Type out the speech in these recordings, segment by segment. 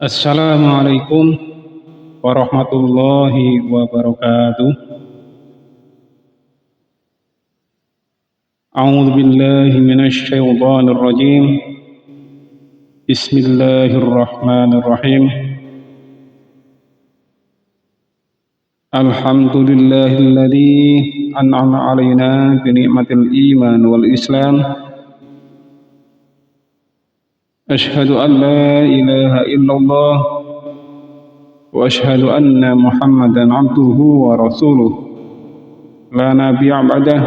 Assalamualaikum warahmatullahi wabarakatuh. A'udzu billahi minasy syaithanir rajim. Bismillahirrahmanirrahim. Alhamdulillahilladzi an'ama 'alaina bi ni'matil iman wal islam. Asyhadu an la ilaha illallah wa asyhadu anna Muhammadan 'abduhu wa rasuluh. La nabiyya ba'dah.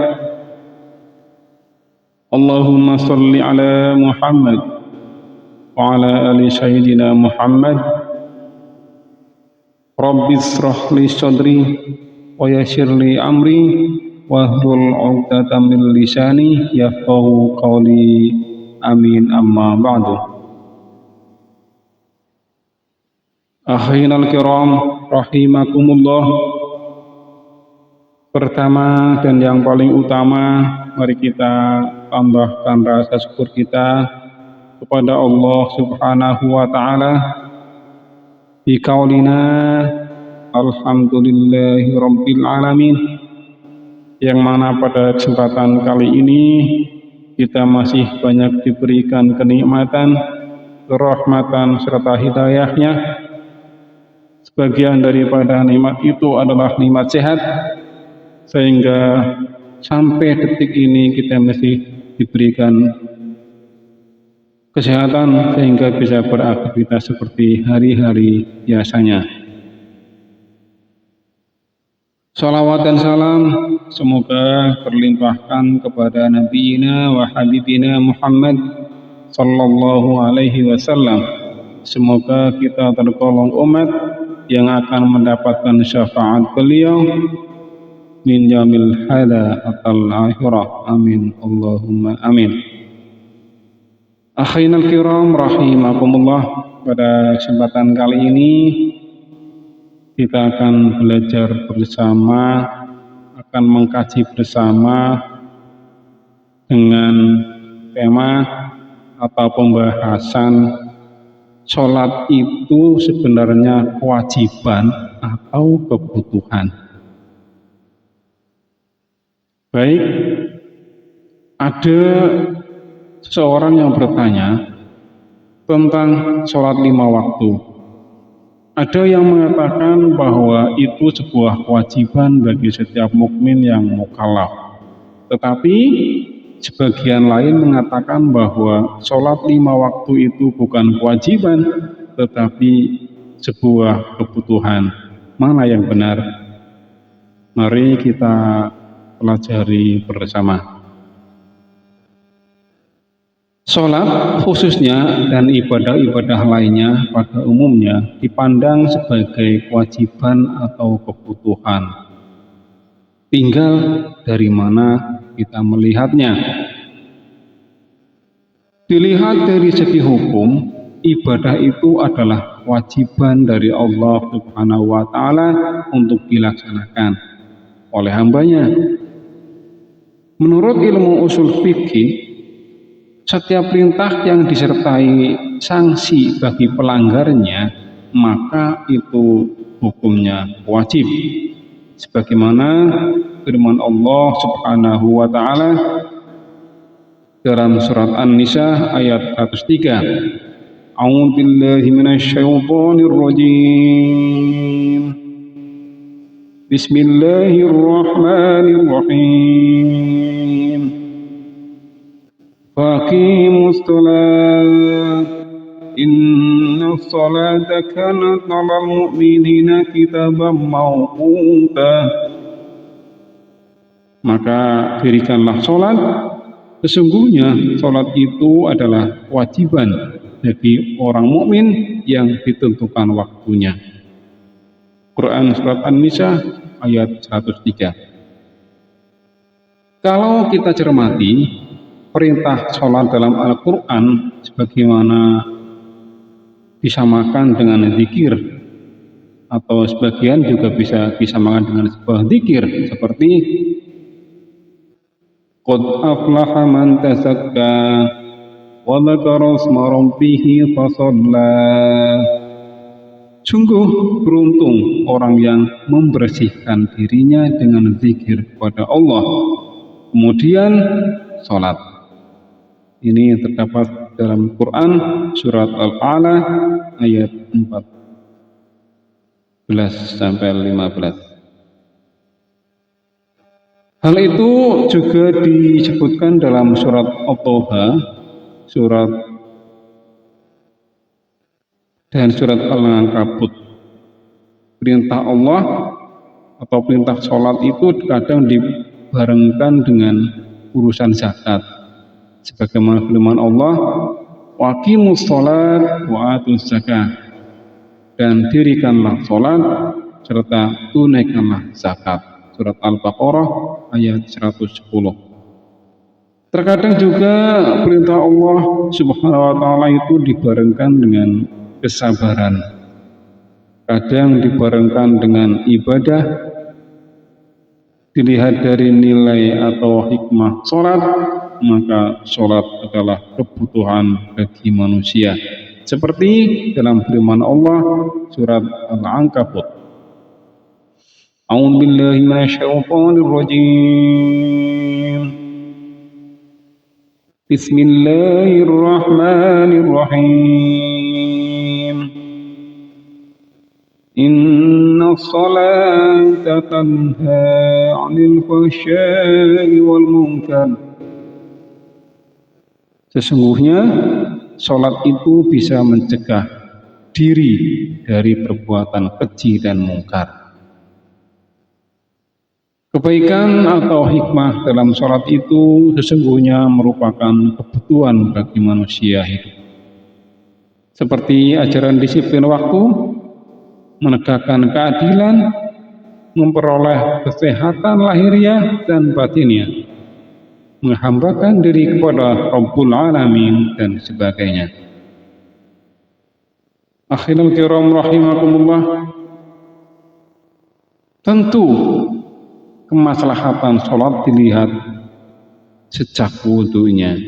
Allahumma shalli ala Muhammad wa ala ali sayyidina Muhammad. Rabbi shrah li sadri wa yassir li amri wahlul 'uqdatam min lisani yafqahu qawli. Amin amma ba'du. Akhinal kiram rahimakumullah. Pertama dan yang paling utama, mari kita tambahkan rasa syukur kita kepada Allah Subhanahu wa taala bi qaulina alhamdulillahi rabbil alamin, yang mana pada kesempatan kali ini kita masih banyak diberikan kenikmatan, kerahmatan serta hidayahnya. Sebagian daripada nikmat itu adalah nikmat sehat, sehingga sampai detik ini kita masih diberikan kesehatan sehingga bisa beraktivitas seperti hari-hari biasanya. Salawat dan salam semoga terlimpahkan kepada Nabiina wa Habibina Muhammad sallallahu alaihi wasallam. Semoga kita tergolong umat yang akan mendapatkan syafaat beliau min jamil hada atal akhirah. Amin Allahumma amin. Akhinal kiram rahimakumullah, pada kesempatan kali ini kita akan belajar bersama, akan mengkaji bersama dengan tema atau pembahasan sholat itu sebenarnya kewajiban atau kebutuhan. Baik, ada seseorang yang bertanya tentang sholat 5 waktu. Ada yang mengatakan bahwa itu sebuah kewajiban bagi setiap mukmin yang mukallaf. Tetapi sebagian lain mengatakan bahwa sholat 5 waktu itu bukan kewajiban, tetapi sebuah kebutuhan. Mana yang benar? Mari kita pelajari bersama. Sholat khususnya dan ibadah-ibadah lainnya pada umumnya dipandang sebagai kewajiban atau kebutuhan. Tinggal dari mana kita melihatnya. Dilihat dari segi hukum, ibadah itu adalah kewajiban dari Allah Subhanahu wa taala untuk dilaksanakan oleh hambanya. Menurut ilmu usul fikih, setiap perintah yang disertai sanksi bagi pelanggarnya, maka itu hukumnya wajib. Sebagaimana firman Allah Subhanahu wa taala dalam surat An-Nisa ayat 103. A'udzu billahi minasy syaithanir rajim. Bismillahirrahmanirrahim. Faqimus shalah inna sholata kanat 'alal mu'minina kitaban mawquta. Maka dirikanlah sholat, sesungguhnya sholat itu adalah kewajiban bagi orang mukmin yang ditentukan waktunya. Quran surat An-Nisa ayat 103. Kalau kita cermati perintah sholat dalam Al-Quran sebagaimana disamakan dengan zikir, atau sebagian juga bisa disamakan dengan sebuah zikir seperti qad aflaha man tazakka wa dzakara isma rabbih fa shalla Sungguh beruntung orang yang membersihkan dirinya dengan zikir kepada Allah, kemudian sholat. Ini terdapat dalam Quran surat Al-A'la ayat 14-15. Hal itu juga disebutkan dalam surat At-Taha, dan surat Al-Ankabut. Perintah Allah atau perintah sholat itu kadang dibarengkan dengan urusan zakat. Sebagaimana firman Allah, waqimus sholat wa atuz zakah, dan dirikanlah sholat serta tunaikanlah zakat. Surat Al-Baqarah ayat 110. Terkadang juga perintah Allah Subhanahu wa taala itu dibarengkan dengan kesabaran. Kadang dibarengkan dengan ibadah. Dilihat dari nilai atau hikmah sholat, maka sholat adalah kebutuhan bagi manusia. Seperti dalam firman Allah surat Al-Ankabut. A'udzu billahi minasyaitonir rajim. Bismillahirrahmanirrahim. Inna salata tanha 'anil fahsya'i wal munkar. Sesungguhnya salat itu bisa mencegah diri dari perbuatan keji dan mungkar. Kebaikan atau hikmah dalam salat itu sesungguhnya merupakan kebutuhan bagi manusia hidup. Seperti ajaran disiplin waktu, menegakkan keadilan, memperoleh kesehatan lahiriah dan batiniah, menghambakan diri kepada Rabbul Alamin, dan sebagainya. Akhirul kiram rahimakumullah, tentu kemaslahatan sholat dilihat sejak wudhunya.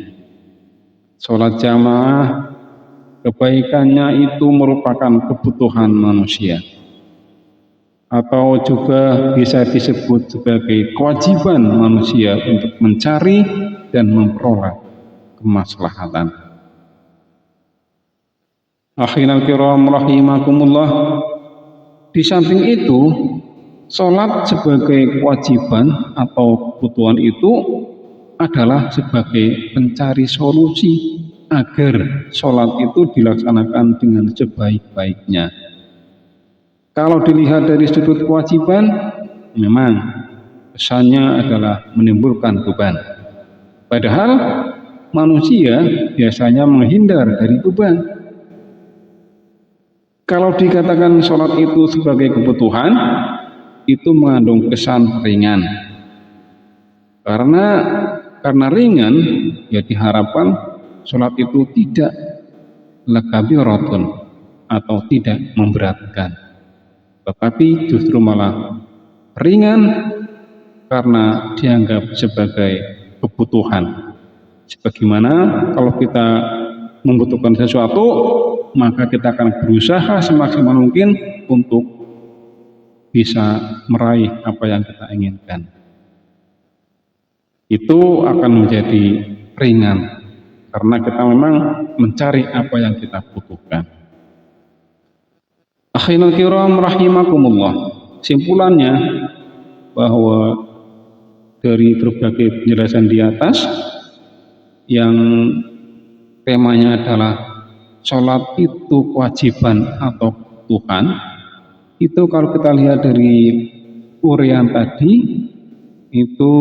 Sholat jamaah, kebaikannya itu merupakan kebutuhan manusia, atau juga bisa disebut sebagai kewajiban manusia untuk mencari dan memperoleh kemaslahatan. Akhirul kiram rahimakumullah, di samping itu sholat sebagai kewajiban atau kebutuhan itu adalah sebagai pencari solusi agar sholat itu dilaksanakan dengan sebaik-baiknya. Kalau dilihat dari sudut kewajiban, memang kesannya adalah menimbulkan beban. Padahal manusia biasanya menghindar dari beban. Kalau dikatakan sholat itu sebagai kebutuhan, itu mengandung kesan ringan. Karena ringan, ya diharapkan sholat itu tidak lakabiratun atau tidak memberatkan, tetapi justru malah ringan karena dianggap sebagai kebutuhan. Sebagaimana kalau kita membutuhkan sesuatu, maka kita akan berusaha semaksimal mungkin untuk bisa meraih apa yang kita inginkan. Itu akan menjadi ringan karena kita memang mencari apa yang kita butuhkan. Akhirul kiram rahimakumullah, simpulannya bahwa dari berbagai penjelasan di atas yang temanya adalah sholat itu kewajiban atau kebutuhan, itu kalau kita lihat dari uraian tadi, itu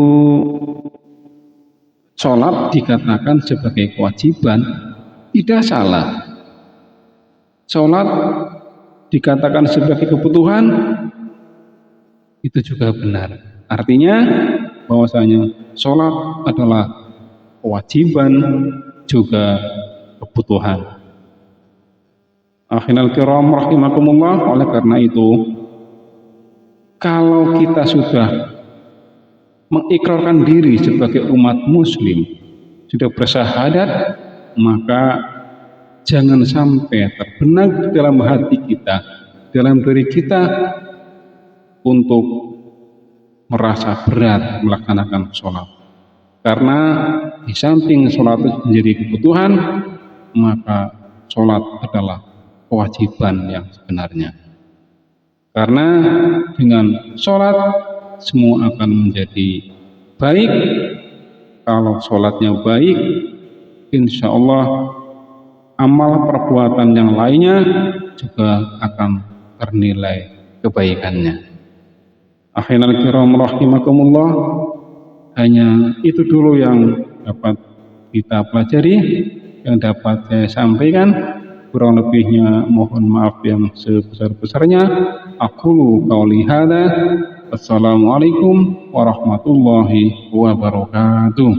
sholat dikatakan sebagai kewajiban, tidak salah. Sholat dikatakan sebagai kebutuhan, itu juga benar. Artinya bahwasanya sholat adalah kewajiban juga kebutuhan. Akhirul kiram rahimakumullah, oleh karena itu kalau kita sudah mengikrarkan diri sebagai umat muslim, sudah bersyahadat, maka jangan sampai terbenam dalam hati kita dalam diri kita untuk merasa berat melaksanakan sholat. Karena di samping sholat itu menjadi kebutuhan, maka sholat adalah kewajiban yang sebenarnya. Karena dengan sholat semua akan menjadi baik. Kalau sholatnya baik, insya Allah amal perbuatan yang lainnya juga akan ternilai kebaikannya. Akhirul kiram rahimakumullah, hanya itu dulu yang dapat kita pelajari, yang dapat saya sampaikan. Kurang lebihnya mohon maaf yang sebesar-besarnya. Aqulu qauli hadza. Wassalamualaikum warahmatullahi wabarakatuh.